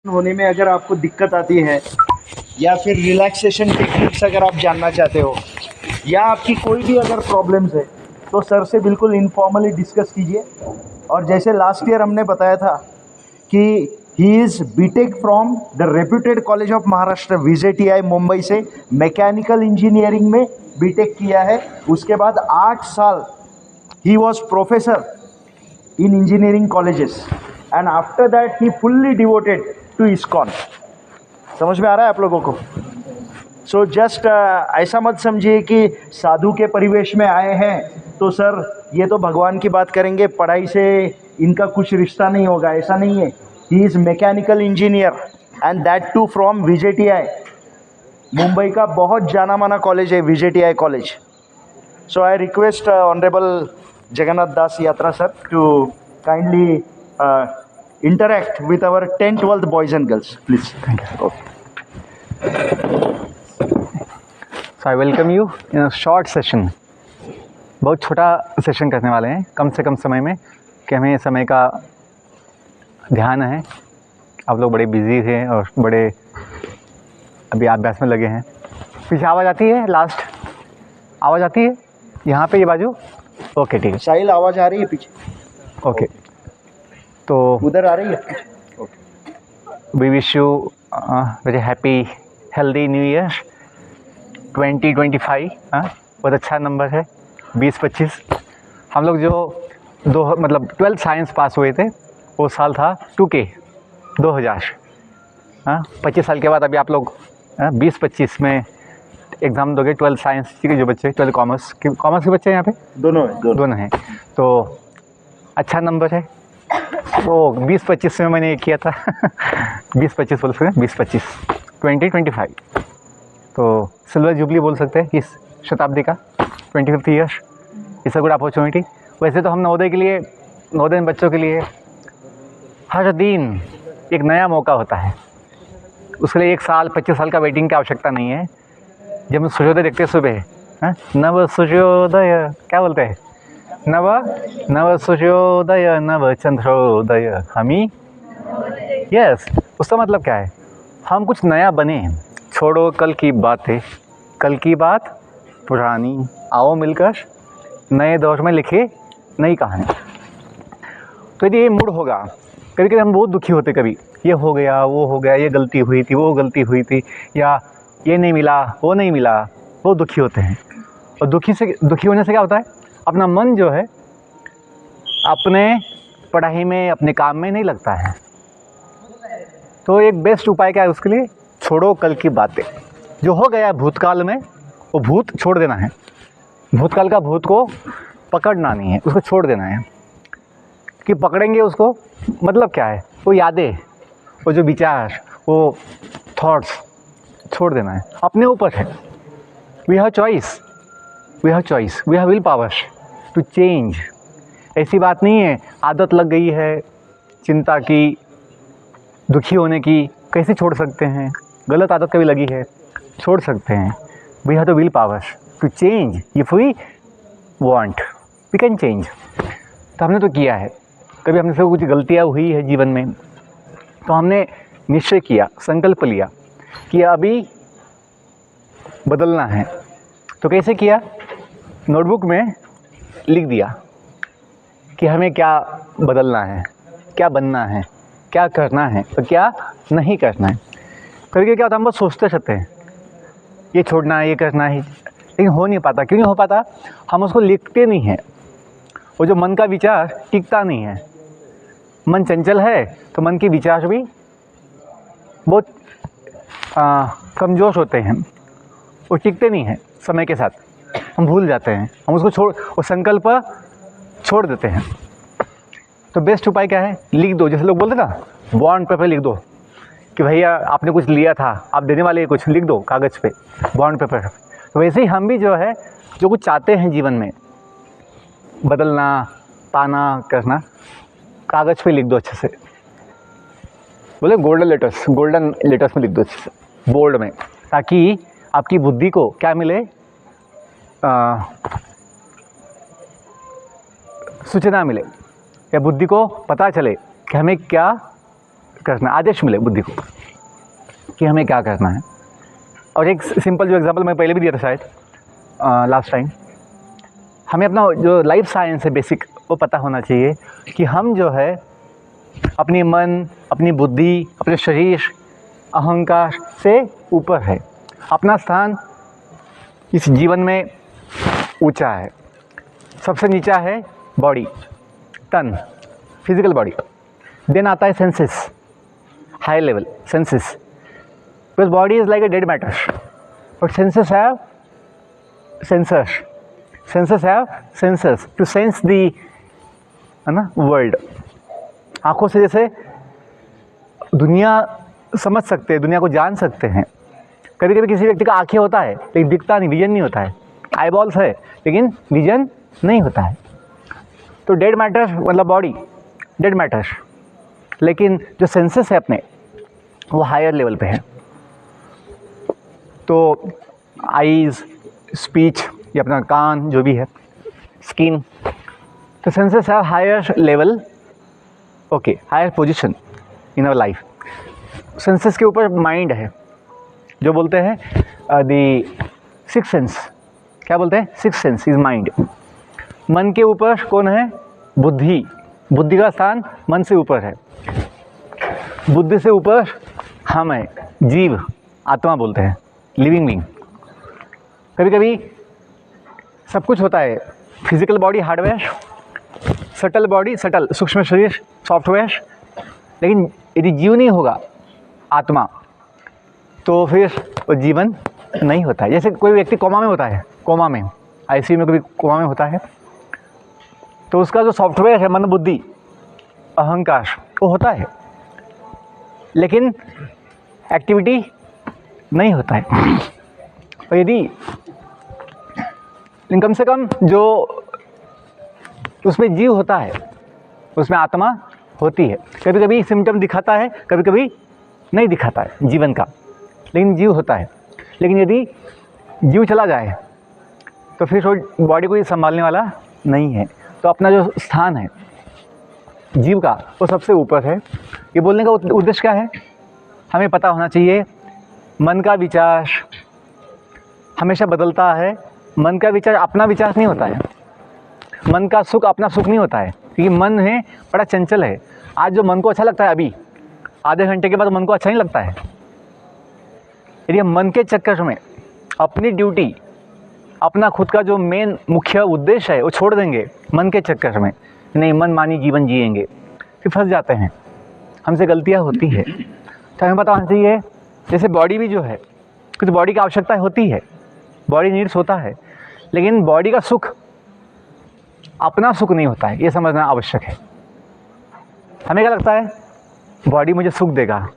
होने में अगर आपको दिक्कत आती है या फिर रिलैक्सेशन टेक्निक्स अगर आप जानना चाहते हो या आपकी कोई भी अगर प्रॉब्लम्स है तो सर से बिल्कुल इनफॉर्मली डिस्कस कीजिए। और जैसे लास्ट ईयर हमने बताया था कि he is BTech from the reputed college of Maharashtra VJTI Mumbai से मैकेनिकल इंजीनियरिंग में बीटेक किया है। उसके बाद 8 साल he was professor in engineering colleges and after that he fully devoted to ISKCON। समझ में आ रहा है आप लोगों को? सो जस्ट ऐसा मत समझिए कि साधु के परिवेश में आए हैं तो सर ये तो भगवान की बात करेंगे, पढ़ाई से इनका कुछ रिश्ता नहीं होगा, ऐसा नहीं है। He is mechanical engineer and that too from VJTI। Mumbai का बहुत जाना माना कॉलेज है VJTI college. So I request Honorable Jagannath Das Yatra sir to kindly interact with our 10th 12th boys and girls, please. Thank you. Okay. So I welcome you in a short session। बहुत छोटा session करने वाले हैं, कम से कम समय में, कि हमें समय का ध्यान है। आप लोग बड़े बिजी हैं और बड़े अभी अभ्यास में लगे हैं। पीछे आवाज़ आती है? लास्ट आवाज़ आती है यहाँ पे, ये बाजू? ओके ठीक है। साहिल आवाज़ आ रही है पीछे? ओके तो उधर आ रही है? Okay. We wish you very happy healthy new year 2025। बहुत अच्छा नंबर है 2025। हम लोग जो 12th साइंस पास हुए थे वो साल था 2K 2000। 25 साल के बाद अभी आप लोग 2025 में एग्ज़ाम दोगे 12th साइंस के जो बच्चे, 12th कॉमर्स के बच्चे यहाँ पे दोनों हैं। तो अच्छा नंबर है। तो 2025 में मैंने ये किया था 2025 बोल सकते हैं, 2025 तो सिल्वर जुबली बोल सकते हैं इस शताब्दी का, 25th year. It's a good opportunity. वैसे तो हम नवोदय बच्चों के लिए हर दिन एक नया मौका होता है। उसके लिए 1 साल 25 साल का वेटिंग की आवश्यकता नहीं है। जब हम सूर्योदय देखते हैं सुबह, नव सूर्योदय, क्या बोलते हैं? नव सूर्योदय नव चंद्रोदय हमी। यस, उसका मतलब क्या है? हम कुछ नया बने। छोड़ो कल की बातें, कल की बात पुरानी, आओ मिलकर नए दौर में लिखे नई कहानी। तो यदि ये मूड होगा, कभी कभी हम बहुत दुखी होते, कभी ये हो गया, वो हो गया, ये गलती हुई थी, वो गलती हुई थी, या ये नहीं मिला, वो नहीं मिला, वो दुखी होते हैं। और दुखी होने से क्या होता है? अपना मन जो है अपने पढ़ाई में, अपने काम में नहीं लगता है। तो एक बेस्ट उपाय क्या है उसके लिए? छोड़ो कल की बातें। जो हो गया भूतकाल में, वो भूत छोड़ देना है। भूतकाल का भूत को पकड़ना नहीं है, उसको छोड़ देना है। कि पकड़ेंगे उसको, मतलब क्या है? वो यादें, वो जो विचार, वो थॉट्स छोड़ देना है। अपने ऊपर है। We have choice, we have will power to change. ऐसी बात नहीं है आदत लग गई है चिंता की, दुखी होने की, कैसे छोड़ सकते हैं? गलत आदत कभी लगी है, छोड़ सकते हैं। We have the will power to change. If we want we can change. तो हमने तो किया है। कभी हमने से कुछ गलतियाँ हुई है जीवन में, तो हमने निश्चय किया, संकल्प लिया कि अभी बदलना है। तो कैसे किया? नोटबुक में लिख दिया कि हमें क्या बदलना है, क्या बनना है, क्या करना है और क्या नहीं करना है। कभी क्या होता है, हम बस सोचते रहते हैं ये छोड़ना है, ये करना है, लेकिन हो नहीं पाता। क्यों नहीं हो पाता? हम उसको लिखते नहीं हैं। वो जो मन का विचार टिकता नहीं है। मन चंचल है तो मन के विचार भी बहुत कमज़ोर होते हैं, वो टिकते नहीं हैं। समय के साथ हम भूल जाते हैं, हम उसको वो संकल्प छोड़ देते हैं। तो बेस्ट उपाय क्या है? लिख दो। जैसे लोग बोलते ना, बॉन्ड पेपर लिख दो कि भैया आपने कुछ लिया था, आप देने वाले कुछ, लिख दो कागज़ पे, बॉन्ड पेपर। तो वैसे ही हम भी जो है, जो कुछ चाहते हैं जीवन में बदलना, पाना, करना, कागज़ पे लिख दो अच्छे से। बोले गोल्डन लेटर्स में लिख दो अच्छे से, बोल्ड में, ताकि आपकी बुद्धि को क्या मिले? सूचना मिले, या बुद्धि को पता चले कि हमें क्या करना, आदेश मिले बुद्धि को कि हमें क्या करना है। और एक सिंपल जो एग्जांपल मैं पहले भी दिया था शायद लास्ट टाइम, हमें अपना जो लाइफ साइंस है बेसिक वो पता होना चाहिए कि हम जो है अपनी मन, अपनी बुद्धि, अपने शरीर, अहंकार से ऊपर है। अपना स्थान इस जीवन में ऊंचा है। सबसे नीचा है बॉडी, तन, फिजिकल बॉडी। देन आता है senses, high level senses, because body is like a dead matter, but senses have sensors, senses have sensors to sense the, है ना, वर्ल्ड। आँखों से जैसे दुनिया समझ सकते हैं, दुनिया को जान सकते हैं। कभी कभी किसी व्यक्ति का आँखें होता है लेकिन दिखता नहीं, विजन नहीं होता है, आई बॉल्स है लेकिन विजन नहीं होता है। तो डेड मैटर मतलब बॉडी डेड मैटर, लेकिन जो सेंसेस है अपने वो हायर लेवल पे है। तो आईज़, स्पीच, या अपना कान जो भी है, स्किन, तो senses have higher level, okay, higher position in our life. Senses के ऊपर माइंड है, जो बोलते हैं दी सिक्स सेंस, क्या बोलते हैं, सिक्स सेंस इज माइंड। मन के ऊपर कौन है, बुद्धि, बुद्धि का स्थान मन से ऊपर है। बुद्धि से ऊपर हम है, जीव, आत्मा बोलते हैं, लिविंग बीइंग। कभी कभी सब कुछ होता है, physical body hardware, subtle body subtle सूक्ष्म शरीर सॉफ्टवेयर, लेकिन यदि जीव नहीं होगा आत्मा तो फिर वो जीवन नहीं होता है। जैसे कोई व्यक्ति कोमा में होता है, कोमा में, आईसीयू में कभी कोमा में होता है, तो उसका जो सॉफ्टवेयर है मन बुद्धि अहंकार वो होता है, लेकिन एक्टिविटी नहीं होता है। और यदि कम से कम जो उसमें जीव होता है, उसमें आत्मा होती है। कभी कभी सिम्टम दिखाता है, कभी कभी नहीं दिखाता है जीवन का, लेकिन जीव होता है। लेकिन यदि जीव चला जाए तो फिर वो बॉडी को ये संभालने वाला नहीं है। तो अपना जो स्थान है जीव का वो सबसे ऊपर है। ये बोलने का उद्देश्य क्या है, हमें पता होना चाहिए मन का विचार हमेशा बदलता है। मन का विचार अपना विचार नहीं होता है, मन का सुख अपना सुख नहीं होता है, क्योंकि मन है बड़ा चंचल है। आज जो मन को अच्छा लगता है अभी आधे घंटे के बाद मन को अच्छा नहीं लगता है। यदि हम मन के चक्कर में अपनी ड्यूटी, अपना खुद का जो मेन मुख्य उद्देश्य है वो छोड़ देंगे मन के चक्कर में, नहीं मन मानी जीवन जिएंगे, फिर फंस जाते हैं। हमसे गलतियां होती है। तो हमें पता होना चाहिए, जैसे बॉडी भी जो है कुछ बॉडी की आवश्यकता होती है, बॉडी नीड्स होता है, लेकिन बॉडी का सुख अपना सुख नहीं होता है, ये समझना आवश्यक है। हमें क्या लगता है बॉडी मुझे सुख देगा,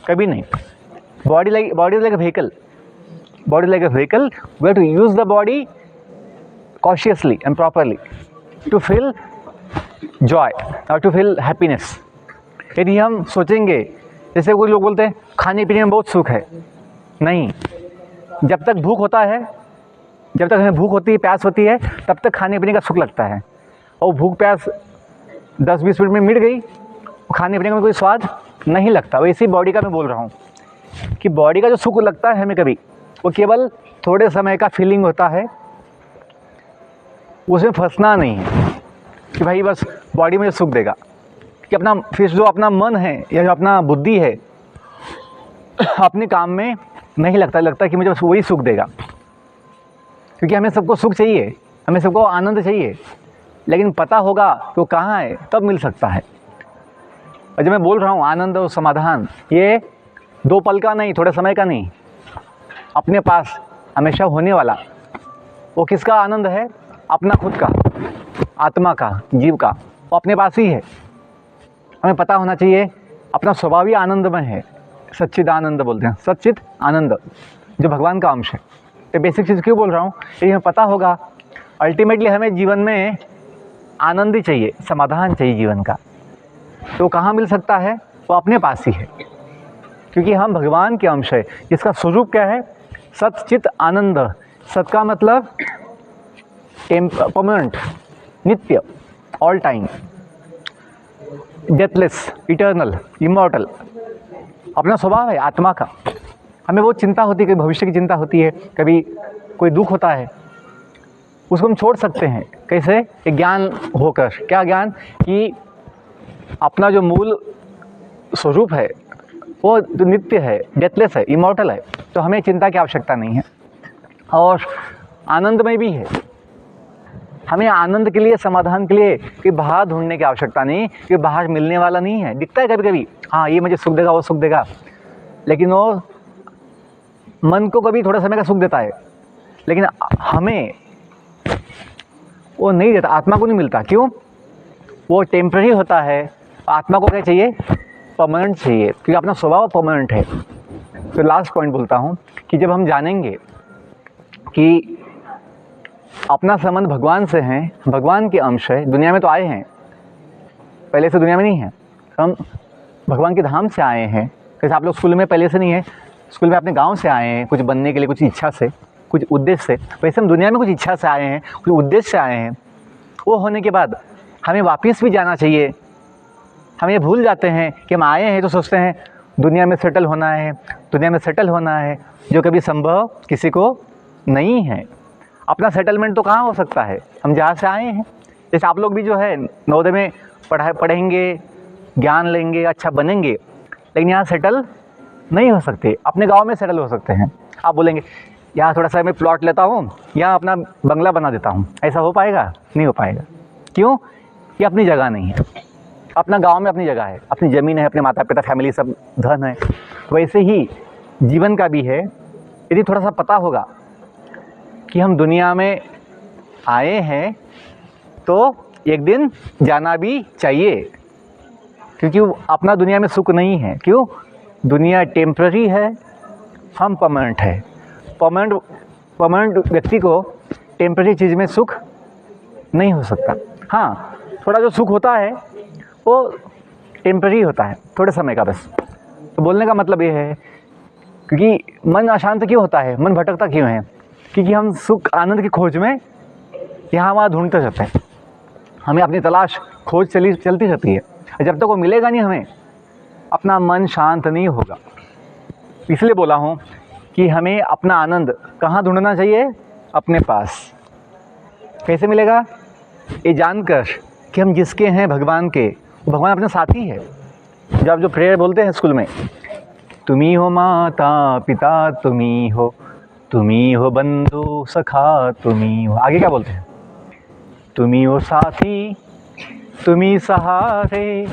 कभी नहीं। Body like a vehicle, body like a vehicle, we have to use the body cautiously and properly to feel joy or to feel happiness. यदि हम सोचेंगे, जैसे कोई लोग बोलते हैं खाने पीने में बहुत सुख है, नहीं, जब तक भूख होता है, जब तक हमें भूख होती है, प्यास होती है, तब तक खाने पीने का सुख लगता है। और भूख प्यास 10-20 मिनट में मिट गई, खाने पीने का कोई स्वाद नहीं लगता। वैसे ही बॉडी का मैं बोल रहा हूँ कि बॉडी का जो सुख लगता है हमें कभी, वो केवल थोड़े समय का फीलिंग होता है, उसमें फंसना नहीं है कि भाई बस बॉडी मुझे सुख देगा। कि अपना फिर जो अपना मन है या जो अपना बुद्धि है अपने काम में नहीं लगता कि मुझे बस वही सुख देगा, क्योंकि हमें सबको सुख चाहिए, हमें सबको आनंद चाहिए, लेकिन पता होगा कि वो कहाँ है तब मिल सकता है। और जब मैं बोल रहा हूँ आनंद और समाधान, ये 2 पल का नहीं, थोड़े समय का नहीं, अपने पास हमेशा होने वाला। वो किसका आनंद है, अपना खुद का, आत्मा का, जीव का, वो अपने पास ही है। हमें पता होना चाहिए अपना स्वभाव ही आनंदमय है, सच्चिद आनंद बोलते हैं, सच्चिद आनंद जो भगवान का अंश है। तो बेसिक चीज़ क्यों बोल रहा हूँ, ये हमें पता होगा अल्टीमेटली हमें जीवन में आनंद ही चाहिए, समाधान चाहिए जीवन का। तो कहाँ मिल सकता है, वो अपने पास ही है, क्योंकि हम भगवान के अंश है, जिसका स्वरूप क्या है, सच्चित आनंद। सत का मतलब परमानेंट, नित्य, all time. Deathless, eternal, immortal. अपना स्वभाव है आत्मा का। हमें वो चिंता होती है, कभी भविष्य की चिंता होती है, कभी कोई दुख होता है, उसको हम छोड़ सकते हैं। कैसे? एक ज्ञान होकर। क्या ज्ञान? कि अपना जो मूल स्वरूप है वो जो नित्य है, डेथलेस है, इमॉर्टल है, तो हमें चिंता की आवश्यकता नहीं है। और आनंदमय भी है। हमें आनंद के लिए, समाधान के लिए कि बाहर ढूंढने की आवश्यकता नहीं, कि बाहर मिलने वाला नहीं है। दिखता है कभी कभी, हाँ ये मुझे सुख देगा, वो सुख देगा, लेकिन वो मन को कभी थोड़ा समय का सुख देता है, लेकिन हमें वो नहीं देता, आत्मा को नहीं मिलता। क्यों? वो टेम्पररी होता है। आत्मा को क्या चाहिए? परमानेंट चाहिए, क्योंकि अपना स्वभाव परमानेंट है। तो लास्ट पॉइंट बोलता हूँ कि जब हम जानेंगे कि अपना संबंध भगवान से है, भगवान के अंश है, दुनिया में तो आए हैं, पहले से दुनिया में नहीं है, हम भगवान के धाम से आए हैं। जैसे आप लोग स्कूल में पहले से नहीं है, स्कूल में अपने गांव से आए हैं कुछ बनने के लिए, कुछ इच्छा से, कुछ उद्देश्य से, वैसे हम दुनिया में कुछ इच्छा से आए हैं, कुछ उद्देश्य से आए हैं। वो होने के बाद हमें वापस भी जाना चाहिए। हम ये भूल जाते हैं कि हम आए हैं तो सोचते हैं दुनिया में सेटल होना है, दुनिया में सेटल होना है, जो कभी संभव किसी को नहीं है। अपना सेटलमेंट तो कहाँ हो सकता है? हम जहाँ से आए हैं। जैसे आप लोग भी जो है नवोदय में पढ़ेंगे, ज्ञान लेंगे, अच्छा बनेंगे, लेकिन यहाँ सेटल नहीं हो सकते। अपने गांव में सेटल हो सकते हैं। आप बोलेंगे यहाँ थोड़ा सा मैं प्लॉट लेता हूँ, यहाँ अपना बंगला बना देता हूँ, ऐसा हो पाएगा? नहीं हो पाएगा। क्यों? ये अपनी जगह नहीं है। अपना गांव में अपनी जगह है, अपनी ज़मीन है, अपने माता पिता, फैमिली, सब धन है। वैसे ही जीवन का भी है। यदि थोड़ा सा पता होगा कि हम दुनिया में आए हैं तो एक दिन जाना भी चाहिए, क्योंकि अपना दुनिया में सुख नहीं है। क्यों? दुनिया टेम्पररी है, हम परमानेंट है। परमानेंट व्यक्ति को टेम्पररी चीज़ में सुख नहीं हो सकता। हाँ, थोड़ा जो सुख होता है वो टेम्पररी होता है, थोड़े समय का बस। तो बोलने का मतलब ये है, क्योंकि मन अशांत क्यों होता है, मन भटकता क्यों है? क्योंकि हम सुख आनंद की खोज में यहाँ वहाँ ढूंढते रहते हैं। हमें अपनी तलाश, खोज चलती रहती है। जब तक वो मिलेगा नहीं हमें, अपना मन शांत नहीं होगा। इसलिए बोला हूँ कि हमें अपना आनंद कहाँ ढूंढना चाहिए? अपने पास। कैसे मिलेगा? ये जानकर कि हम जिसके हैं, भगवान के, वो भगवान अपने साथी है। जब जो प्रेयर बोलते हैं स्कूल में, तुम्ही हो माता पिता, तुम्ही हो बंधु सखा, तुम्ही हो, आगे क्या बोलते हैं? तुम्ही हो साथी, तुम्ही सहारे,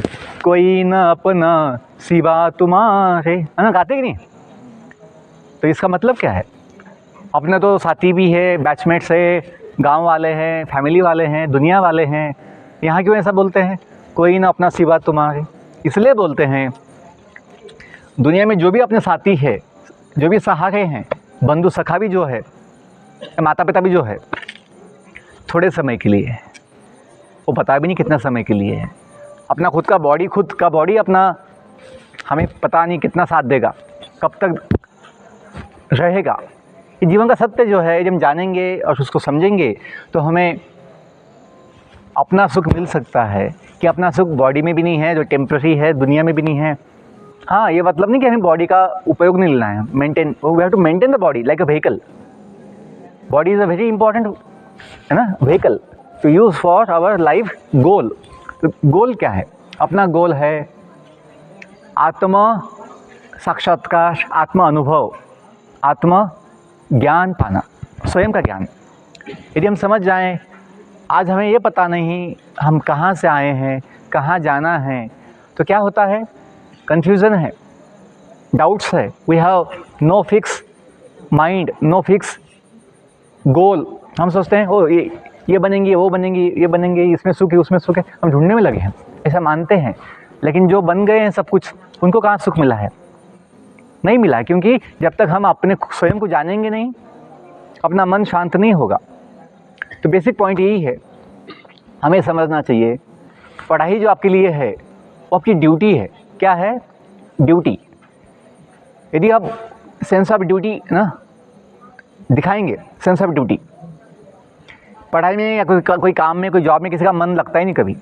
कोई न अपना सिवा तुम्हारे। है ना? गाते कि नहीं? तो इसका मतलब क्या है? अपने तो साथी भी है, बैचमेट्स है, गांव वाले हैं, फैमिली वाले हैं, दुनिया वाले हैं। यहाँ क्यों ऐसा बोलते हैं? कोई ना अपना सिवा तुम्हारे। इसलिए बोलते हैं दुनिया में जो भी अपने साथी है, जो भी सहारे हैं, बंधु सखा भी जो है, माता पिता भी जो है, थोड़े समय के लिए है। वो पता भी नहीं कितना समय के लिए है। अपना खुद का बॉडी अपना हमें पता नहीं कितना साथ देगा, कब तक रहेगा। ये जीवन का सत्य जो है, जब हम जानेंगे और उसको समझेंगे तो हमें अपना सुख मिल सकता है। कि अपना सुख बॉडी में भी नहीं है, जो टेम्पररी है, दुनिया में भी नहीं है। हाँ, ये मतलब नहीं कि हमें बॉडी का उपयोग नहीं लेना है, maintain, we have to maintain the body like a vehicle. Body is a very important, है ना, vehicle to use for our life goal. तो गोल क्या है? अपना गोल है आत्मा साक्षात्कार, आत्मा अनुभव, आत्मा ज्ञान पाना, स्वयं का ज्ञान। यदि हम समझ जाएं, आज हमें ये पता नहीं हम कहाँ से आए हैं, कहाँ जाना है, तो क्या होता है? कन्फ्यूज़न है, डाउट्स है। We have no fix mind, no fix goal. हम सोचते हैं ओ ये बनेंगी, वो बनेंगी, ये बनेंगे, इसमें सुख है, उसमें सुख है। हम ढूंढने में लगे हैं, ऐसा मानते हैं। लेकिन जो बन गए हैं सब कुछ, उनको कहाँ सुख मिला है? नहीं मिला है, क्योंकि जब तक हम अपने स्वयं को जानेंगे नहीं, अपना मन शांत नहीं होगा। तो बेसिक पॉइंट यही है, हमें समझना चाहिए पढ़ाई जो आपके लिए है वो आपकी ड्यूटी है। क्या है? ड्यूटी। यदि आप सेंस ऑफ ड्यूटी ना दिखाएंगे, सेंस ऑफ ड्यूटी, पढ़ाई में या कोई काम में, कोई जॉब में किसी का मन लगता ही नहीं कभी।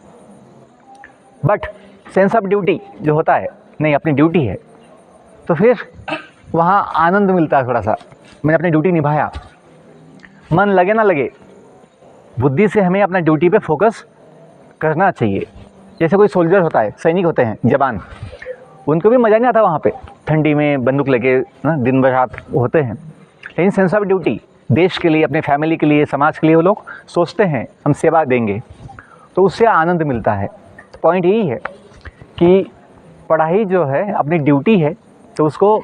बट सेंस ऑफ ड्यूटी जो होता है, नहीं अपनी ड्यूटी है, तो फिर वहाँ आनंद मिलता है थोड़ा सा, मैंने अपनी ड्यूटी निभाया। मन लगे ना लगे, बुद्धि से हमें अपना ड्यूटी पे फोकस करना चाहिए। जैसे कोई सोल्जर होता है, सैनिक होते हैं, जवान, उनको भी मज़ा नहीं आता वहाँ पे ठंडी में बंदूक लगे ना, दिन भर रात होते हैं, लेकिन सेंस ऑफ ड्यूटी, देश के लिए, अपने फैमिली के लिए, समाज के लिए वो लोग सोचते हैं हम सेवा देंगे, तो उससे आनंद मिलता है। तो पॉइंट यही है कि पढ़ाई जो है अपनी ड्यूटी है, तो उसको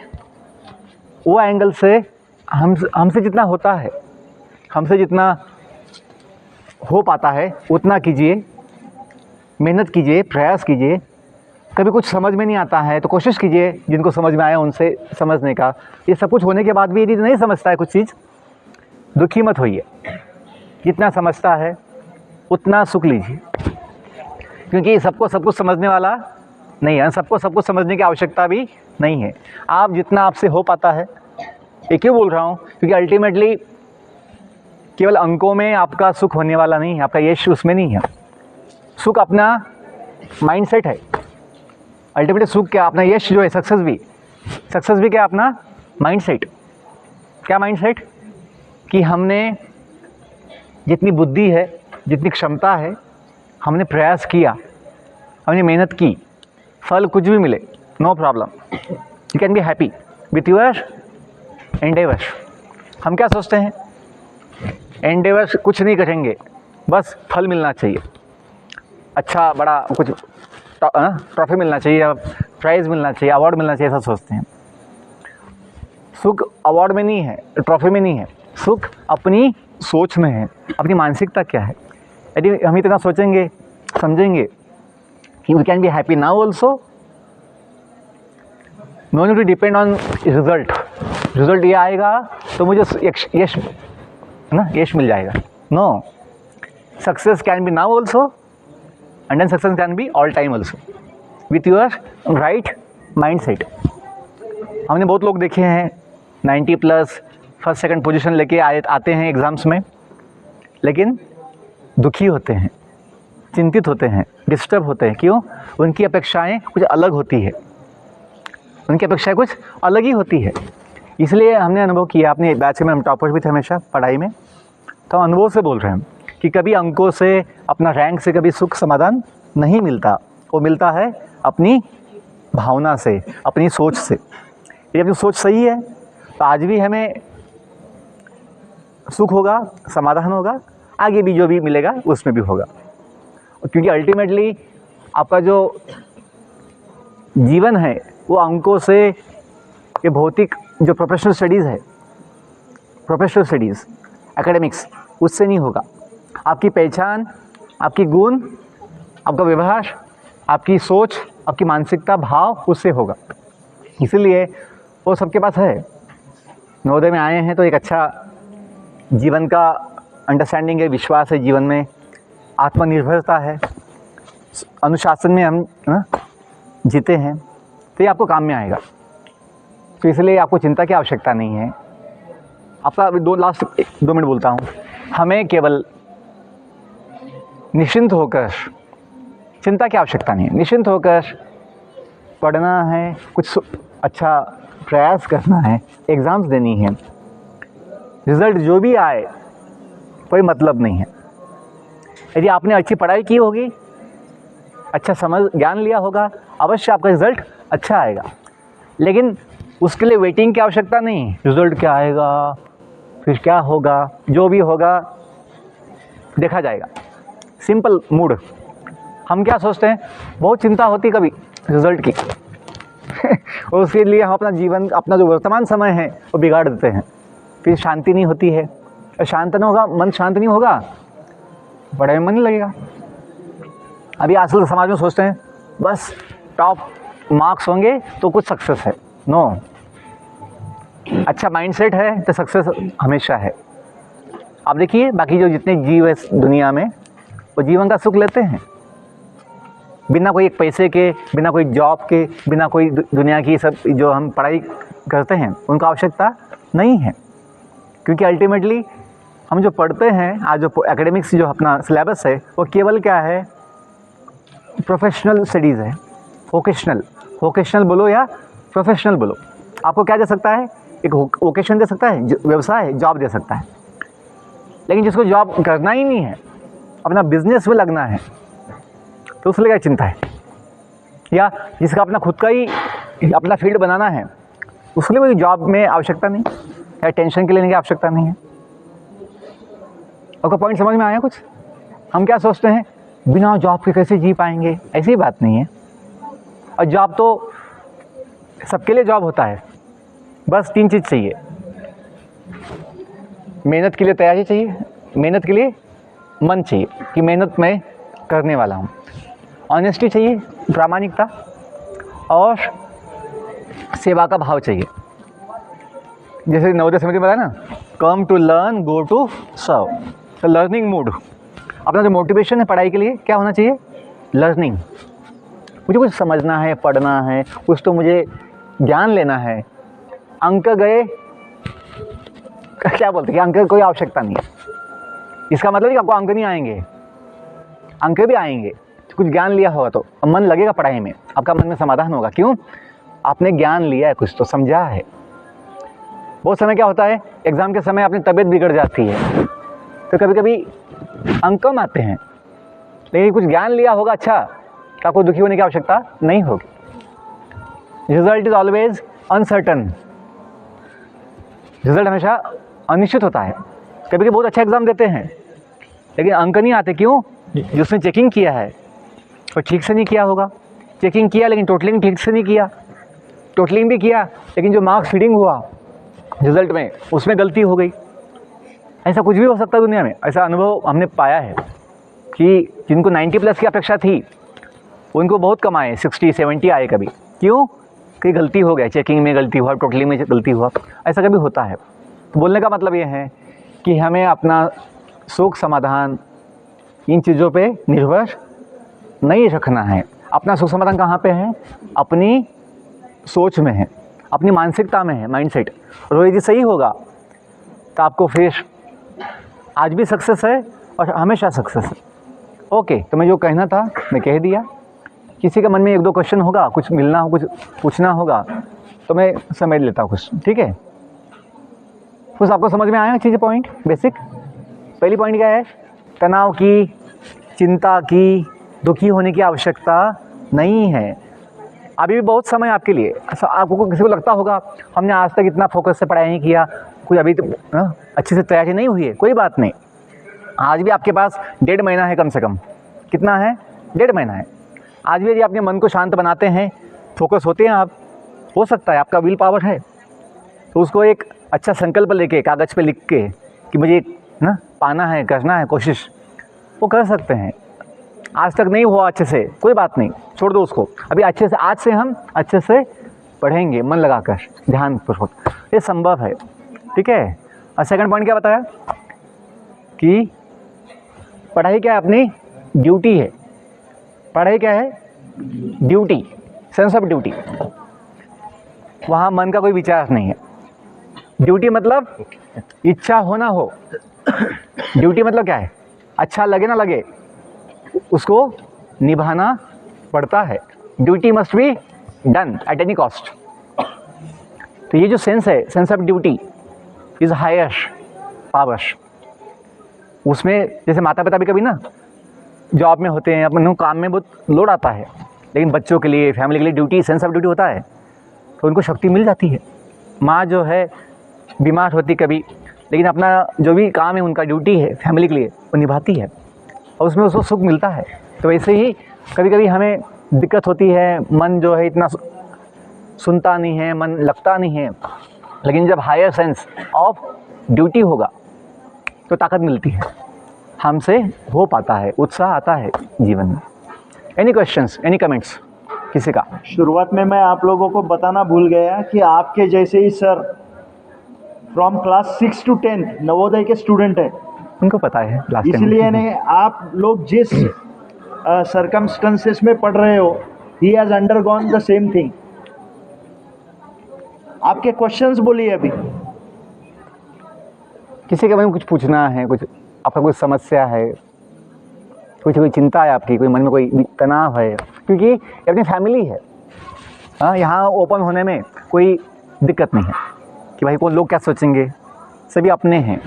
वो एंगल से हमसे जितना होता है, हमसे जितना हो पाता है उतना कीजिए, मेहनत कीजिए, प्रयास कीजिए। कभी कुछ समझ में नहीं आता है तो कोशिश कीजिए जिनको समझ में आया उनसे समझने का। ये सब कुछ होने के बाद भी यदि नहीं समझता है कुछ चीज़, दुखी मत होइए, जितना समझता है उतना सुख लीजिए, क्योंकि सबको सब कुछ समझने वाला नहीं है, सबको सब कुछ समझने की आवश्यकता भी नहीं है। आप जितना आपसे हो पाता है, ये क्यों बोल रहा हूँ, क्योंकि अल्टीमेटली केवल अंकों में आपका सुख होने वाला नहीं है, आपका यश उसमें नहीं है। सुख अपना माइंडसेट है। अल्टीमेटली सुख क्या, अपना यश जो है, सक्सेस भी क्या, अपना माइंडसेट। क्या माइंडसेट, कि हमने जितनी बुद्धि है, जितनी क्षमता है, हमने प्रयास किया, हमने मेहनत की, फल कुछ भी मिले, no problem, you can be happy with your endeavours. हम क्या सोचते हैं, एंडेवर्स कुछ नहीं करेंगे, बस फल मिलना चाहिए, अच्छा बड़ा कुछ ट्रॉफी मिलना चाहिए, प्राइज़ मिलना चाहिए, अवार्ड मिलना चाहिए, ऐसा सोचते हैं। सुख अवार्ड में नहीं है, ट्रॉफी में नहीं है, सुख अपनी सोच में है, अपनी मानसिकता क्या है। यदि हम इतना सोचेंगे, समझेंगे कि we can be happy now also, no need to depend on result. Result ये आएगा तो मुझे यश ना, यश मिल जाएगा। No, success can be now also and then success can be all time also with your right mindset. हमने बहुत लोग देखे हैं 90+ फर्स्ट सेकंड पोजीशन लेके आते हैं एग्ज़ाम्स में, लेकिन दुखी होते हैं, चिंतित होते हैं, डिस्टर्ब होते हैं। क्यों? उनकी अपेक्षाएं कुछ अलग होती है, उनकी अपेक्षाएं कुछ अलग ही होती है। इसलिए हमने अनुभव किया, अपने बैच में हम टॉपर्स भी थे हमेशा पढ़ाई में, तो अनुभव से बोल रहे हैं कि कभी अंकों से, अपना रैंक से कभी सुख समाधान नहीं मिलता, वो मिलता है अपनी भावना से, अपनी सोच से। यदि अपनी सोच सही है तो आज भी हमें सुख होगा, समाधान होगा, आगे भी जो भी मिलेगा उसमें भी होगा। क्योंकि अल्टीमेटली आपका जो जीवन है वो अंकों से, ये भौतिक जो प्रोफेशनल स्टडीज़ है, प्रोफेशनल स्टडीज़, एकेडमिक्स, उससे नहीं होगा। आपकी पहचान, आपकी गुण, आपका व्यवहार, आपकी सोच, आपकी मानसिकता, भाव, उससे होगा। इसीलिए वो सबके पास है। नवोदय में आए हैं तो एक अच्छा जीवन का अंडरस्टैंडिंग है, विश्वास है जीवन में, आत्मनिर्भरता है, अनुशासन में हम जीते हैं, तो ये आपको काम में आएगा। तो इसलिए आपको चिंता की आवश्यकता नहीं है। आपका लास्ट 2 मिनट बोलता हूँ। हमें केवल निश्चिंत होकर, चिंता की आवश्यकता नहीं है, निश्चिंत होकर पढ़ना है, कुछ अच्छा प्रयास करना है, एग्ज़ाम्स देनी है, रिज़ल्ट जो भी आए कोई मतलब नहीं है। यदि आपने अच्छी पढ़ाई की होगी, अच्छा समझ ज्ञान लिया होगा, अवश्य आपका रिज़ल्ट अच्छा आएगा। लेकिन उसके लिए वेटिंग की आवश्यकता नहीं, रिज़ल्ट क्या आएगा, फिर क्या होगा, जो भी होगा देखा जाएगा। Simple mood. हम क्या सोचते हैं, बहुत चिंता होती कभी रिज़ल्ट की और उसके लिए हम अपना जीवन, अपना जो वर्तमान समय है वो बिगाड़ देते हैं, फिर शांति नहीं होती है। शांत नहीं होगा, मन शांत नहीं होगा, पढ़ाई में मन नहीं लगेगा। अभी आजकल समाज में सोचते हैं बस टॉप मार्क्स होंगे तो कुछ सक्सेस है। नो, अच्छा माइंडसेट है तो सक्सेस हमेशा है। आप देखिए बाकी जो जितने जीव है इस दुनिया में, वो जीवन का सुख लेते हैं बिना कोई एक पैसे के, बिना कोई जॉब के, बिना कोई दुनिया की सब जो हम पढ़ाई करते हैं उनका आवश्यकता नहीं है। क्योंकि अल्टीमेटली हम जो पढ़ते हैं, आज जो एकेडमिक्स जो अपना सिलेबस है वो केवल क्या है, प्रोफेशनल स्टडीज़ है, वोकेशनल, वोकेशनल बोलो या प्रोफेशनल बोलो, आपको क्या दे सकता है? एक वोकेशन दे सकता है, व्यवसाय, जॉब दे सकता है। लेकिन जिसको जॉब करना ही नहीं है, अपना बिजनेस में लगना है, तो उसके लिए क्या चिंता है? या जिसका अपना खुद का ही अपना फील्ड बनाना है, उसके लिए कोई जॉब में आवश्यकता नहीं या टेंशन के लेने की आवश्यकता नहीं है। आपका पॉइंट समझ में आया कुछ? हम क्या सोचते हैं, बिना जॉब के कैसे जी पाएंगे? ऐसी बात नहीं है। और जॉब तो सबके लिए जॉब होता है, बस 3 चीज़ चाहिए। मेहनत के लिए तैयारी चाहिए, मेहनत के लिए मन चाहिए कि मेहनत मैं करने वाला हूँ, ऑनेस्टी चाहिए, प्रामाणिकता, और सेवा का भाव चाहिए। जैसे नवोदय समिति में बताया ना, come to learn, go to serve. तो लर्निंग मूड, अपना जो मोटिवेशन है पढ़ाई के लिए, क्या होना चाहिए? लर्निंग। मुझे कुछ समझना है, पढ़ना है, कुछ तो मुझे ज्ञान लेना है। अंक गए, क्या बोलते हैं कि अंक की कोई आवश्यकता नहीं है। इसका मतलब कि आपको अंक नहीं आएंगे, अंक भी आएंगे। कुछ ज्ञान लिया होगा तो मन लगेगा पढ़ाई में, आपका मन में समाधान होगा। क्यों? आपने ज्ञान लिया है, कुछ तो समझा है। बहुत समय क्या होता है, एग्ज़ाम के समय अपनी तबीयत बिगड़ जाती है, तो कभी कभी अंक कम आते हैं, लेकिन कुछ ज्ञान लिया होगा अच्छा, तो आपको दुखी होने की आवश्यकता नहीं होगी। Result is always uncertain, result हमेशा अनिश्चित होता है। कभी कभी बहुत अच्छा एग्ज़ाम देते हैं, लेकिन अंक नहीं आते। क्यों? जिसने चेकिंग किया है वो ठीक से नहीं किया होगा। चेकिंग किया लेकिन टोटलिंग ठीक से नहीं किया, टोटलिंग भी किया लेकिन जो मार्क्स फीडिंग हुआ रिजल्ट में, उसमें गलती हो गई। ऐसा कुछ भी हो सकता है दुनिया में। ऐसा अनुभव हमने पाया है कि जिनको 90+ की अपेक्षा थी, उनको बहुत कम आए, 60-70 आए कभी। क्यों? कहीं गलती हो गया, चेकिंग में गलती हुआ, टोटलिंग में गलती हुआ, ऐसा कभी होता है। तो बोलने का मतलब ये है कि हमें अपना सुख समाधान इन चीज़ों पे निर्भर नहीं रखना है। अपना सुख समाधान कहाँ पे है? अपनी सोच में है, अपनी मानसिकता में है, माइंडसेट। और यदि सही होगा तो आपको फिर आज भी सक्सेस है और हमेशा सक्सेस है। ओके, तो मैं जो कहना था मैं कह दिया। किसी के मन में 1-2 क्वेश्चन होगा, कुछ मिलना हो, कुछ पूछना होगा, तो मैं समझ लेता हूँ कुछ, ठीक है? कुछ आपको समझ में आया चीज़ें, पॉइंट बेसिक? पहली पॉइंट क्या है? तनाव की, चिंता की, दुखी होने की आवश्यकता नहीं है। अभी भी बहुत समय आपके लिए। आपको किसी को लगता होगा हमने आज तक इतना फोकस से पढ़ाई नहीं किया, कोई अभी तो अच्छे से तैयारी नहीं हुई है। कोई बात नहीं, आज भी आपके पास 1.5 महीना है कम से कम। कितना है? 1.5 महीना है। आज भी यदि अपने मन को शांत बनाते हैं, फोकस होते हैं आप, हो सकता है आपका विल पावर है, तो उसको एक अच्छा संकल्प लेके कागज़ पे लिख के कि मुझे ना पाना है, करना है कोशिश, वो कर सकते हैं। आज तक नहीं हुआ अच्छे से, कोई बात नहीं, छोड़ दो उसको। अभी अच्छे से, आज से हम अच्छे से पढ़ेंगे, मन लगाकर, ध्यानपूर्वक। ये संभव है, ठीक है? और सेकंड पॉइंट क्या बताया कि पढ़ाई क्या है? अपनी ड्यूटी है। पढ़ाई क्या है? Duty, sense of duty. वहाँ मन का कोई विचार नहीं है। ड्यूटी मतलब इच्छा हो ना हो। ड्यूटी मतलब क्या है? अच्छा लगे ना लगे, उसको निभाना पड़ता है। Duty must be done at any cost. तो ये जो सेंस है, sense of duty is higher power. उसमें जैसे माता पिता भी कभी ना जॉब में होते हैं, अपने काम में बहुत लोड आता है, लेकिन बच्चों के लिए, फैमिली के लिए ड्यूटी, सेंस ऑफ ड्यूटी होता है, तो उनको शक्ति मिल जाती है। माँ जो है बीमार होती कभी, लेकिन अपना जो भी काम है उनका ड्यूटी है फैमिली के लिए, वो निभाती है और उसमें उसको सुख मिलता है। तो वैसे ही कभी कभी हमें दिक्कत होती है, मन जो है इतना सुनता नहीं है, मन लगता नहीं है, लेकिन जब हायर सेंस ऑफ ड्यूटी होगा तो ताकत मिलती है, हमसे हो पाता है, उत्साह आता है जीवन में। एनी क्वेश्चंस, एनी कमेंट्स किसी का? शुरुआत में मैं आप लोगों को बताना भूल गया कि आपके जैसे ही sir from class 6 to 10 Navodaya के स्टूडेंट हैं, उनको पता है लास्ट टाइम। इसलिए ने आप लोग जिस सर्कमस्टेंसेस में पढ़ रहे हो, he has undergone the same thing. आपके क्वेश्चंस बोलिए अभी। किसी के बारे में कुछ पूछना है, कुछ आपका कोई समस्या है कुछ कोई चिंता है आपकी, कोई मन में कोई तनाव है, क्योंकि ये अपनी फैमिली है। हाँ, यहाँ ओपन होने में कोई दिक्कत नहीं है कि भाई कौन लोग क्या सोचेंगे, सभी अपने हैं,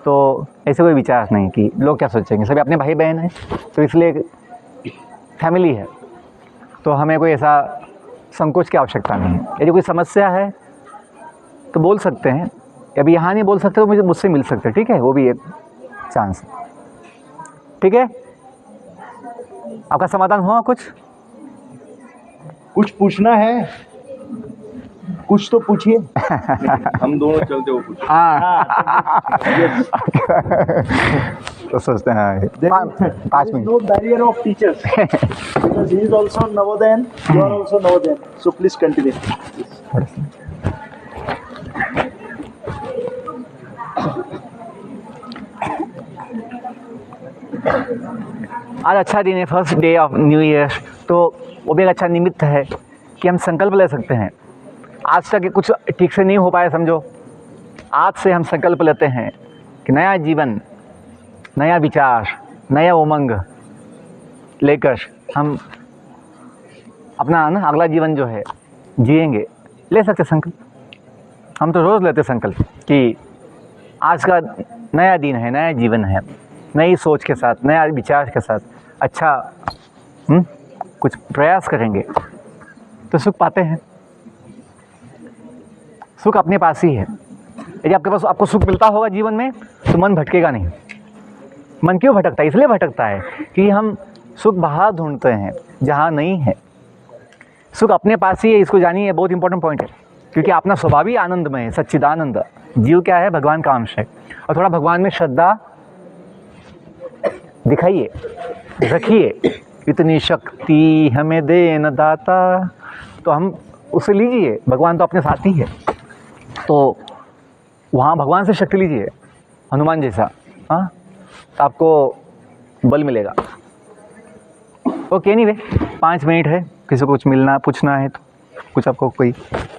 तो ऐसे कोई विचार नहीं कि लोग क्या सोचेंगे, सभी अपने भाई बहन हैं, तो इसलिए फैमिली है, तो हमें कोई ऐसा संकोच की आवश्यकता नहीं है। यदि कोई समस्या है तो बोल सकते हैं, अभी यहाँ नहीं बोल सकते तो मुझसे मिल सकते हैं, ठीक है, वो भी एक चांस है, ठीक है। आपका समाधान हुआ? कुछ पूछना है? कुछ तो पूछिए। हम दोनों चलते हो कुछ। हाँ Yes. तो सोचते हैं पाँच There is minute. no barrier of teachers because he is also Navodayan, you are also Navodayan. So please continue. आज अच्छा दिन है, first day of new year, तो वो भी एक अच्छा निमित्त है कि हम संकल्प ले सकते हैं। आज तक कुछ ठीक से नहीं हो पाया समझो, आज से हम संकल्प लेते हैं कि नया जीवन, नया विचार, नया उमंग लेकर हम अपना ना अगला जीवन जो है जिएंगे। ले सकते संकल्प, हम तो रोज़ लेते संकल्प कि आज का नया दिन है, नया जीवन है, नई सोच के साथ, नया विचार के साथ अच्छा कुछ प्रयास करेंगे तो सुख पाते हैं। सुख अपने पास ही है। यदि आपके पास आपको सुख मिलता होगा जीवन में तो मन भटकेगा नहीं। मन क्यों भटकता है? इसलिए भटकता है कि हम सुख बाहर ढूंढते हैं जहाँ नहीं है। सुख अपने पास ही है, इसको जानिए, बहुत इंपॉर्टेंट पॉइंट है, क्योंकि अपना स्वभाव ही आनंदमय है, सच्चिदानंद। जीव क्या है? भगवान का अंश है। और थोड़ा भगवान में श्रद्धा दिखाइए, रखिए। इतनी शक्ति हमें दे न दाता, तो हम उसे लीजिए, भगवान तो अपने साथ ही है, तो वहाँ भगवान से शक्ति लीजिए, हनुमान जैसा। हाँ, तो आपको बल मिलेगा। ओके, एनीवे 5 मिनट है, किसी को कुछ मिलना पूछना है तो कुछ आपको कोई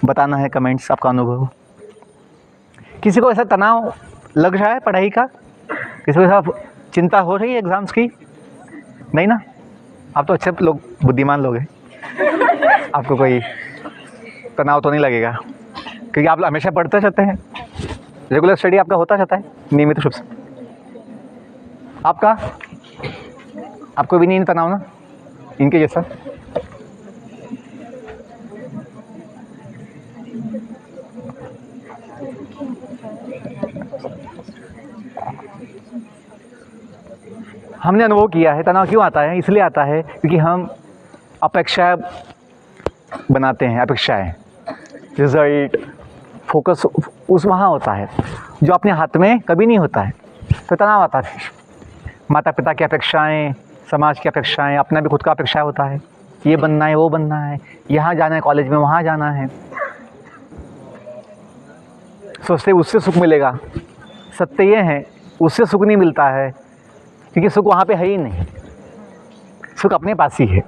बताना है, कमेंट्स, आपका अनुभव। किसी को ऐसा तनाव लग रहा है पढ़ाई का? किसी को ऐसा चिंता हो रही है एग्ज़ाम्स की? नहीं ना? आप तो अच्छे लोग, बुद्धिमान लोग हैं, आपको कोई तनाव तो नहीं लगेगा, क्योंकि आप हमेशा पढ़ते रहते हैं। रेगुलर स्टडी आपका होता रहता है नियमित रूप से। आपको भी नहीं तनाव ना इनके जैसा? हमने अनुभव किया है तनाव क्यों आता है। इसलिए आता है क्योंकि हम अपेक्षाएं बनाते हैं, अपेक्षाएं, रिजल्ट, फोकस उस वहाँ होता है जो अपने हाथ में कभी नहीं होता है, तो तनाव आता है। माता पिता की अपेक्षाएं, समाज की अपेक्षाएं, अपना भी खुद का अपेक्षा होता है, ये बनना है, वो बनना है, यहाँ जाना है, कॉलेज में वहाँ जाना है, सोचते उससे सुख मिलेगा। सत्य ये है उससे सुख नहीं मिलता है, क्योंकि सुख वहाँ पे है ही नहीं, सुख अपने पास ही है।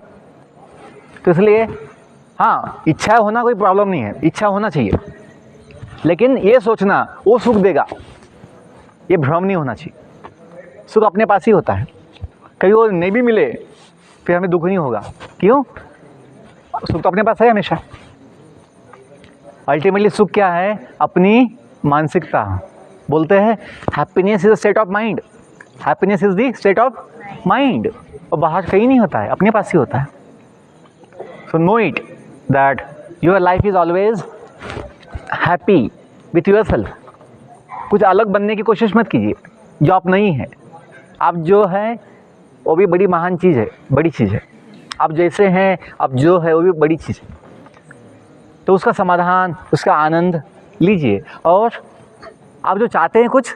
तो इसलिए हाँ, इच्छा होना कोई प्रॉब्लम नहीं है, इच्छा होना चाहिए, लेकिन ये सोचना वो सुख देगा, ये भ्रम नहीं होना चाहिए। सुख अपने पास ही होता है, कभी वो नहीं भी मिले फिर हमें दुख नहीं होगा। क्यों? सुख तो अपने पास है हमेशा। अल्टीमेटली सुख क्या है? अपनी मानसिकता। बोलते हैं happiness is a state of mind, happiness is the state of mind. और बाहर कहीं नहीं होता है, अपने पास ही होता है। So know it that your life is always happy with yourself. कुछ अलग बनने की कोशिश मत कीजिए जो आप नहीं हैं। आप जो है वो भी बड़ी महान चीज़ है, बड़ी चीज़ है। आप जैसे हैं, आप जो है वो भी बड़ी चीज़ है। तो उसका समाधान, उसका आनंद लीजिए, और आप जो चाहते हैं कुछ,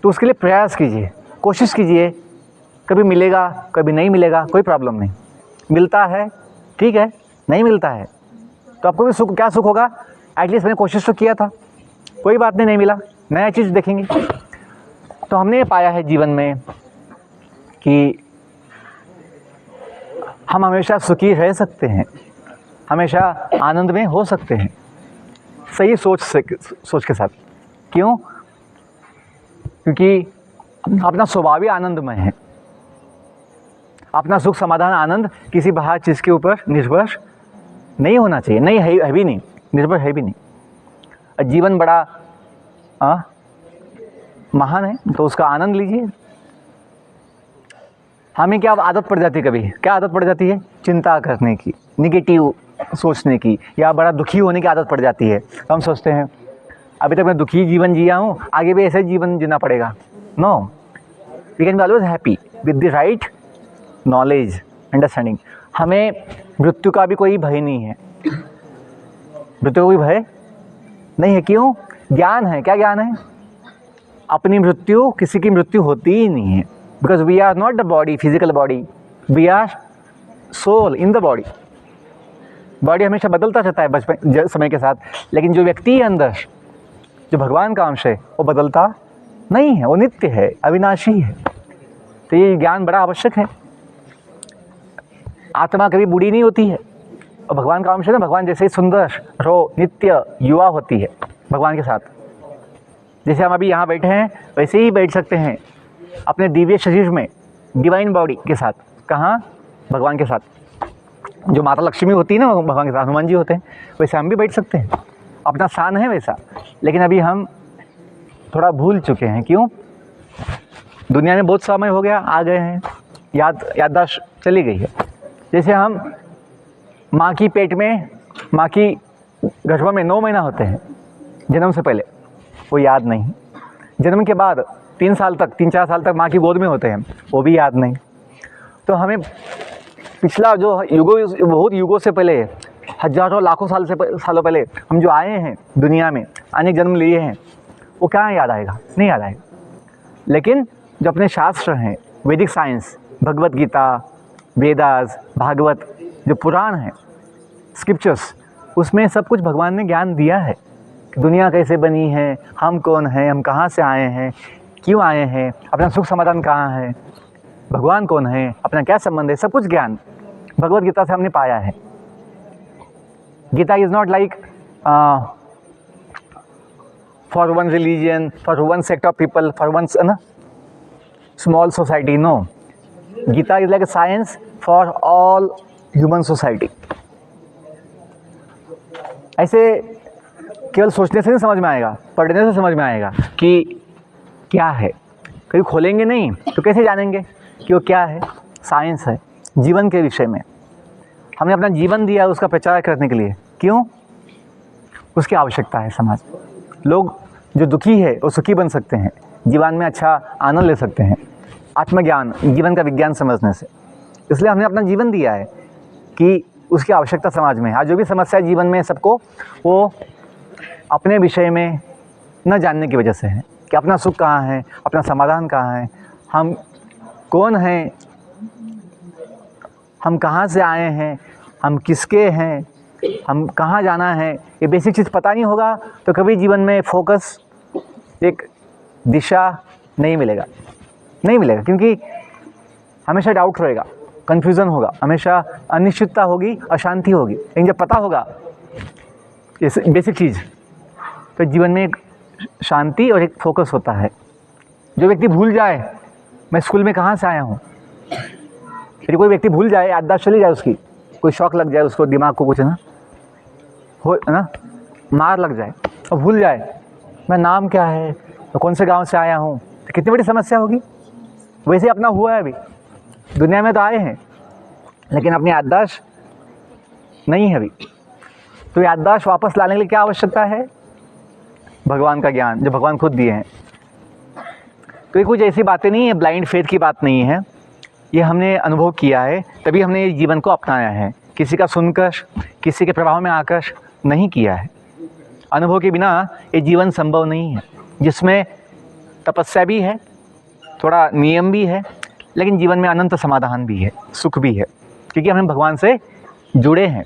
तो उसके लिए प्रयास कीजिए, कोशिश कीजिए। कभी मिलेगा, कभी नहीं मिलेगा, कोई प्रॉब्लम नहीं। मिलता है ठीक है, नहीं मिलता है तो आपको भी सुख, क्या सुख होगा? एटलीस्ट मैंने कोशिश तो किया था, कोई बात नहीं मिला, नया चीज़ देखेंगे। तो हमने ये पाया है जीवन में कि हम हमेशा सुखी रह सकते हैं, हमेशा आनंद में हो सकते हैं, सही सोच के साथ। क्यों? क्योंकि अपना स्वभाव ही आनंदमय है। अपना सुख समाधान आनंद किसी बाहर चीज़ के ऊपर निर्भर नहीं होना चाहिए, नहीं है भी नहीं, निर्भर है भी नहीं। जीवन बड़ा महान है तो उसका आनंद लीजिए। हमें क्या आदत पड़ जाती है, कभी क्या आदत पड़ जाती है, चिंता करने की, निगेटिव सोचने की, या बड़ा दुखी होने की आदत पड़ जाती है। तो हम सोचते हैं अभी तक मैं दुखी जीवन जिया हूँ, आगे भी ऐसे जीवन जीना पड़ेगा। No, we can be always happy with the right knowledge understanding. हमें मृत्यु का भी कोई भय नहीं है, मृत्यु का कोई भय नहीं है। क्यों? ज्ञान है। क्या ज्ञान है? अपनी मृत्यु, किसी की मृत्यु होती ही नहीं है। Because we are not the body, physical body, we are soul in the body. Body हमेशा बदलता रहता है बचपन समय के साथ, लेकिन जो व्यक्ति है अंदर, जो भगवान का अंश है, वो बदलता नहीं है, वो नित्य है, अविनाशी है। तो ये ज्ञान बड़ा आवश्यक है। आत्मा कभी बूढ़ी नहीं होती है, और भगवान का अंश है ना, भगवान जैसे ही सुंदर रो नित्य युवा होती है भगवान के साथ। जैसे हम अभी यहाँ बैठे हैं वैसे ही बैठ सकते हैं अपने दिव्य शरीर में, डिवाइन बॉडी के साथ। कहाँ? भगवान के साथ। जो माता लक्ष्मी होती है ना, भगवान के साथ हनुमान जी होते हैं, वैसे हम भी बैठ सकते हैं। अपना स्थान है वैसा, लेकिन अभी हम थोड़ा भूल चुके हैं। क्यों? दुनिया में बहुत समय हो गया, आ गए हैं, याददाश्त चली गई है। जैसे हम माँ की पेट में, माँ की गर्भ में 9 महीना होते हैं, जन्म से पहले वो याद नहीं, जन्म के बाद 3 साल तक, 3-4 साल तक माँ की गोद में होते हैं, वो भी याद नहीं। तो हमें पिछला जो युगों, बहुत युगों से पहले, हजारों लाखों सालों पहले हम जो आए हैं दुनिया में, अनेक जन्म लिए हैं, वो क्या याद आएगा? नहीं याद आएगा। लेकिन जो अपने शास्त्र हैं, वैदिक साइंस, भगवत गीता, वेदास, भागवत, जो पुराण हैं, स्क्रिप्चर्स, उसमें सब कुछ भगवान ने ज्ञान दिया है कि दुनिया कैसे बनी है, हम कौन हैं, हम कहाँ से आए हैं, क्यों आए हैं, अपना सुख समाधान कहाँ है, भगवान कौन है, अपना क्या संबंध है, सब कुछ ज्ञान भगवत गीता से हमने पाया है। Gita is not like for one religion, for one sect of people, for one small society. No, Gita is like a science for all human society। ऐसे केवल सोचने से नहीं समझ में आएगा, पढ़ने से समझ में आएगा कि क्या है। कभी खोलेंगे नहीं तो कैसे जानेंगे कि वो क्या है? साइंस है जीवन के विषय में। हमने अपना जीवन दिया उसका प्रचार करने के लिए। क्यों? उसकी आवश्यकता है समाज में। लोग जो दुखी है वो सुखी बन सकते हैं, जीवन में अच्छा आनंद ले सकते हैं, आत्मज्ञान, जीवन का विज्ञान समझने से। इसलिए हमने अपना जीवन दिया है कि उसकी आवश्यकता समाज में। आज जो भी समस्या जीवन में सबको, वो अपने विषय में न जानने की वजह से है कि अपना सुख कहाँ है, अपना समाधान कहाँ है, हम कौन हैं, हम कहाँ से आए हैं, हम किसके हैं, हम कहाँ जाना है। ये बेसिक चीज़ पता नहीं होगा तो कभी जीवन में फोकस, एक दिशा नहीं मिलेगा, क्योंकि हमेशा डाउट रहेगा, कन्फ्यूज़न होगा, हमेशा अनिश्चितता होगी, अशांति होगी। लेकिन जब पता होगा ये बेसिक चीज़, तो जीवन में एक शांति और एक फोकस होता है। जो व्यक्ति भूल जाए मैं स्कूल में कहाँ से आया हूँ, फिर कोई व्यक्ति भूल जाए, याददाश्त चली जाए उसकी, कोई शौक लग जाए उसको, दिमाग को कुछ मार लग जाए और भूल जाए मैं नाम क्या है, तो कौन से गांव से आया हूँ, तो कितनी बड़ी समस्या होगी। वैसे अपना हुआ है, अभी दुनिया में तो आए हैं लेकिन अपनी याददाश्त नहीं है अभी। तो याददाश्त वापस लाने के लिए क्या आवश्यकता है? भगवान का ज्ञान, जो भगवान खुद दिए हैं। तो ये कुछ ऐसी बातें नहीं है, ब्लाइंड फेथ की बात नहीं है, ये हमने अनुभव किया है, तभी हमने ये जीवन को अपनाया है। किसी का सुनकर, किसी के प्रभाव में आकर नहीं किया है। अनुभव के बिना ये जीवन संभव नहीं है, जिसमें तपस्या भी है, थोड़ा नियम भी है, लेकिन जीवन में अनंत समाधान भी है, सुख भी है, क्योंकि हम भगवान से जुड़े हैं।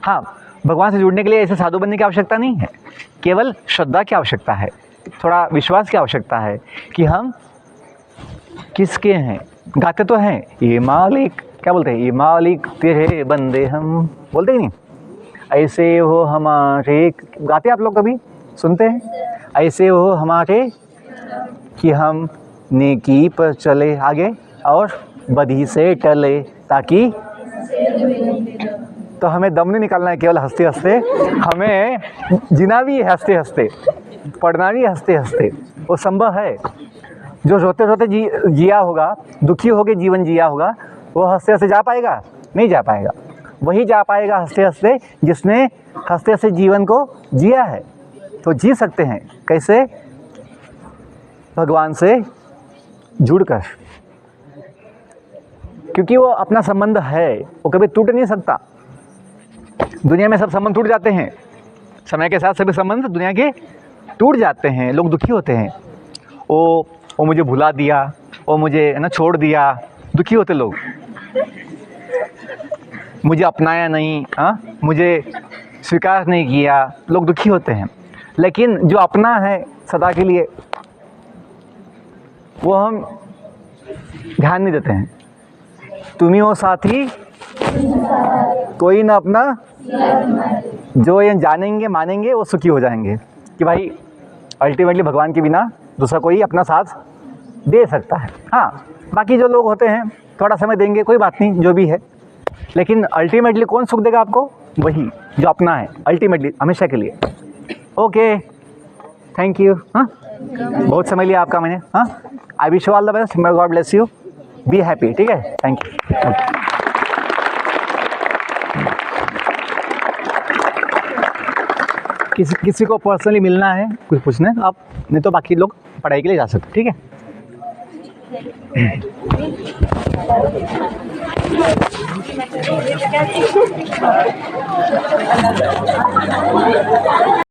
हाँ, भगवान से जुड़ने के लिए ऐसे साधु बनने की आवश्यकता नहीं है, केवल श्रद्धा की आवश्यकता है, थोड़ा विश्वास की आवश्यकता है कि हम किसके हैं। गाते तो हैं, ये मालिक, क्या बोलते हैं, ये मालिक तेरे बंदे हम, बोलते ही नहीं, ऐसे हो हमारे, गाते आप लोग कभी सुनते हैं, ऐसे हो हमारे कि हम नेकी पर चले आगे, और बधी से टले, ताकि तो हमें दम नहीं निकालना है केवल हंसते हंसते, हमें जीना भी है हंसते हंसते, पढ़ना भी हंसते हंसते। वो संभव है। जो रोते रोते जिया होगा, दुखी होकर जीवन जिया होगा, वो हंसते हंसते जा पाएगा? नहीं जा पाएगा। वही जा पाएगा हंसते हंसते जिसने हंसते हंसते जीवन को जिया है। तो जी सकते हैं कैसे? भगवान से जुड़कर, क्योंकि वो अपना संबंध है, वो कभी टूट नहीं सकता। दुनिया में सब संबंध टूट जाते हैं, समय के साथ सभी संबंध दुनिया के टूट जाते हैं। लोग दुखी होते हैं, वो मुझे भुला दिया, वो मुझे ना छोड़ दिया, दुखी होते लोग। मुझे अपनाया नहीं, हाँ, मुझे स्वीकार नहीं किया, लोग दुखी होते हैं। लेकिन जो अपना है सदा के लिए, वो हम ध्यान नहीं देते हैं। तुम्ही हो साथी कोई ना अपना, जो ये जानेंगे मानेंगे वो सुखी हो जाएंगे कि भाई अल्टीमेटली भगवान के बिना दूसरा कोई अपना साथ दे सकता है। हाँ, बाकी जो लोग होते हैं थोड़ा समय देंगे, कोई बात नहीं, जो भी है। लेकिन अल्टीमेटली कौन सुख देगा आपको? वही जो अपना है, अल्टीमेटली हमेशा के लिए। Okay, thank you. हाँ, बहुत समय लिया आपका मैंने। हाँ, I wish you all the best, may God bless you, be happy. ठीक है, थैंक यू। किसी को पर्सनली मिलना है, कुछ पूछना है आप, नहीं तो बाकी लोग पढ़ाई के लिए जा सकते। ठीक है।